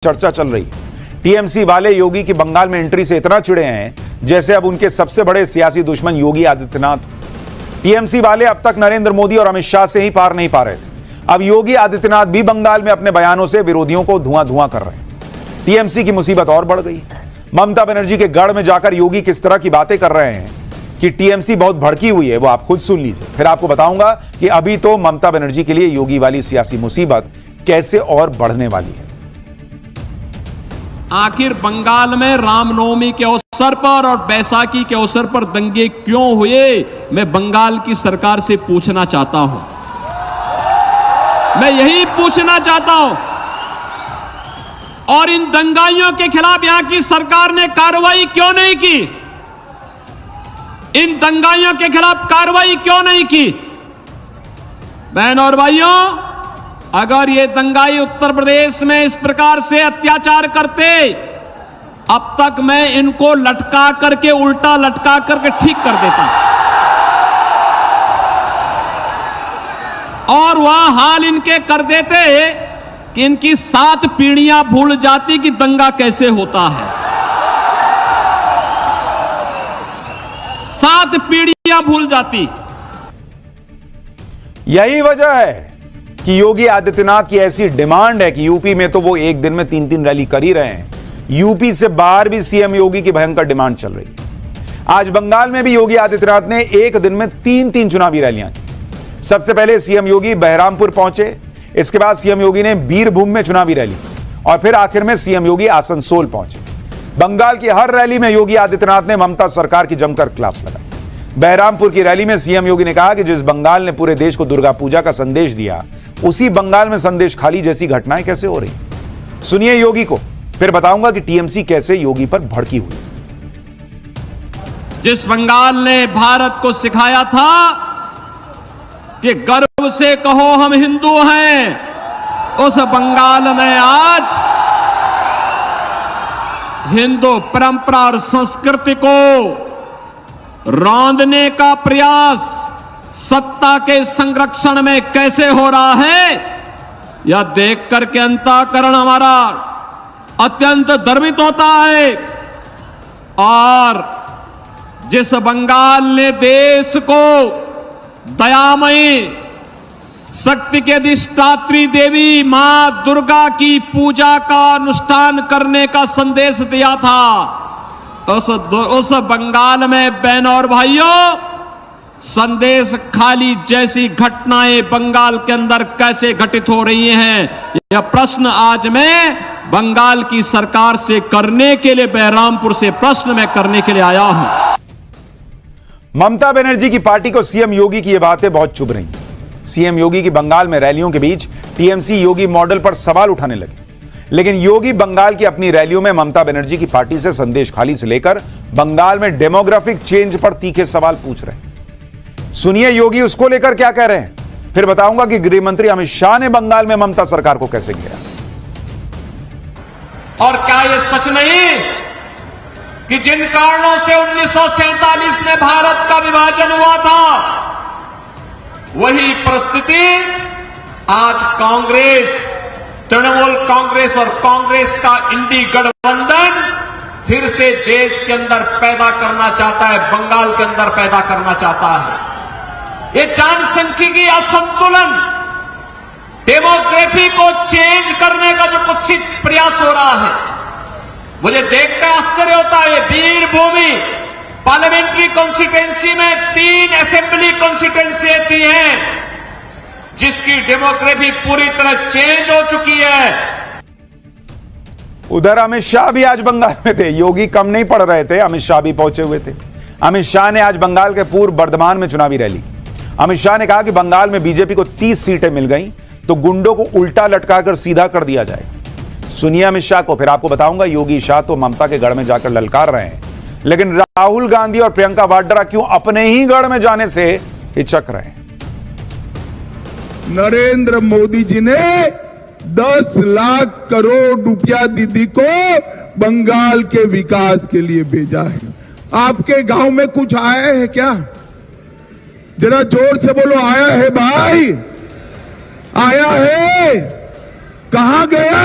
चर्चा चल रही है। टीएमसी वाले योगी की बंगाल में एंट्री से इतना चिढ़े हैं जैसे अब उनके सबसे बड़े सियासी दुश्मन योगी आदित्यनाथ। टीएमसी वाले अब तक नरेंद्र मोदी और अमित शाह से ही पार नहीं पा रहे थे। अब योगी आदित्यनाथ भी बंगाल में अपने बयानों से विरोधियों को धुआं धुआं कर रहे हैं। टीएमसी की मुसीबत और बढ़ गई। ममता बनर्जी के गढ़ में जाकर योगी किस तरह की बातें कर रहे हैं कि टीएमसी बहुत भड़की हुई है, वो आप खुद सुन लीजिए। फिर आपको बताऊंगा कि अभी तो ममता बनर्जी के लिए योगी वाली सियासी मुसीबत कैसे और बढ़ने वाली है। आखिर बंगाल में रामनवमी के अवसर पर और बैसाखी के अवसर पर दंगे क्यों हुए, मैं बंगाल की सरकार से पूछना चाहता हूं। मैं यही पूछना चाहता हूं। और इन दंगाइयों के खिलाफ यहां की सरकार ने कार्रवाई क्यों नहीं की? इन दंगाइयों के खिलाफ कार्रवाई क्यों नहीं की? बहनों और भाइयों, अगर ये दंगाई उत्तर प्रदेश में इस प्रकार से अत्याचार करते, अब तक मैं इनको लटका करके, उल्टा लटका करके ठीक कर देता। और वह हाल इनके कर देते कि इनकी 7 पीढ़ियां भूल जाती कि दंगा कैसे होता है। 7 पीढ़ियां भूल जाती। यही वजह है कि योगी आदित्यनाथ की ऐसी डिमांड है कि यूपी में तो वो एक दिन में 3-3 रैली कर ही रहे हैं। यूपी से बाहर भी सीएम योगी की भयंकर डिमांड चल रही है। आज बंगाल में भी योगी आदित्यनाथ ने एक दिन में 3-3 चुनावी रैलियां की। सबसे पहले सीएम योगी बहरामपुर पहुंचे, इसके बाद सीएम योगी ने बीरभूम में चुनावी रैली और फिर आखिर में सीएम योगी आसनसोल पहुंचे। बंगाल की हर रैली में योगी आदित्यनाथ ने ममता सरकार की जमकर क्लास लगाई। बहरामपुर की रैली में सीएम योगी ने कहा कि जिस बंगाल ने पूरे देश को दुर्गा पूजा का संदेश दिया, उसी बंगाल में संदेश खाली जैसी घटनाएं कैसे हो रही। सुनिए योगी को, फिर बताऊंगा कि टीएमसी कैसे योगी पर भड़की हुई। जिस बंगाल ने भारत को सिखाया था कि गर्व से कहो हम हिंदू हैं, उस बंगाल में आज हिंदू परंपरा और संस्कृति को रौंदने का प्रयास सत्ता के संरक्षण में कैसे हो रहा है, यह देख करके अंतःकरण हमारा अत्यंत गर्वित होता है। और जिस बंगाल ने देश को दयामयी शक्ति के अधिष्ठात्री देवी मां दुर्गा की पूजा का अनुष्ठान करने का संदेश दिया था, उस बंगाल में बहनों और भाइयों संदेश खाली जैसी घटनाएं बंगाल के अंदर कैसे घटित हो रही हैं, यह प्रश्न आज मैं बंगाल की सरकार से करने के लिए, बहरामपुर से प्रश्न मैं करने के लिए आया हूं। ममता बनर्जी की पार्टी को सीएम योगी की ये बातें बहुत चुभ रही हैं। सीएम योगी की बंगाल में रैलियों के बीच टीएमसी योगी मॉडल पर सवाल उठाने लगे, लेकिन योगी बंगाल की अपनी रैलियों में ममता बनर्जी की पार्टी से संदेश खाली से लेकर बंगाल में डेमोग्राफिक चेंज पर तीखे सवाल पूछ रहे हैं। सुनिए योगी उसको लेकर क्या कह रहे हैं, फिर बताऊंगा कि गृह मंत्री अमित शाह ने बंगाल में ममता सरकार को कैसे घेरा। और क्या यह सच नहीं कि जिन कारणों से 1947 में भारत का विभाजन हुआ था, वही परिस्थिति आज कांग्रेस, तृणमूल कांग्रेस और कांग्रेस का इंडी गठबंधन फिर से देश के अंदर पैदा करना चाहता है, बंगाल के अंदर पैदा करना चाहता है। ये जनसांख्यिकी असंतुलन, डेमोग्राफी को चेंज करने का जो कुत्सित प्रयास हो रहा है, मुझे देखकर आश्चर्य होता है। बीरभूमि पार्लियामेंट्री कॉन्स्टिट्यूएंसी में 3 असेंबली कॉन्स्टिट्यूएंसी आती हैं, जिसकी डेमोग्राफी पूरी तरह चेंज हो चुकी है। उधर अमित शाह भी आज बंगाल में थे। योगी कम नहीं पड़ रहे थे, अमित शाह भी पहुंचे हुए थे। अमित शाह ने आज बंगाल के पूर्व बर्धमान में चुनावी रैली की। अमित शाह ने कहा कि बंगाल में बीजेपी को 30 सीटें मिल गई तो गुंडों को उल्टा लटकाकर सीधा कर दिया जाएगा। सुनिए अमित शाह को, फिर आपको बताऊंगा योगी शाह तो ममता के गढ़ में जाकर ललकार रहे हैं, लेकिन राहुल गांधी और प्रियंका वाड्रा क्यों अपने ही गढ़ में जाने से हिचक रहे हैं। नरेंद्र मोदी जी ने 10 लाख करोड़ रुपया दीदी को बंगाल के विकास के लिए भेजा है। आपके गांव में कुछ आया है क्या? जरा जोर से बोलो, आया है भाई? आया है? कहां गया?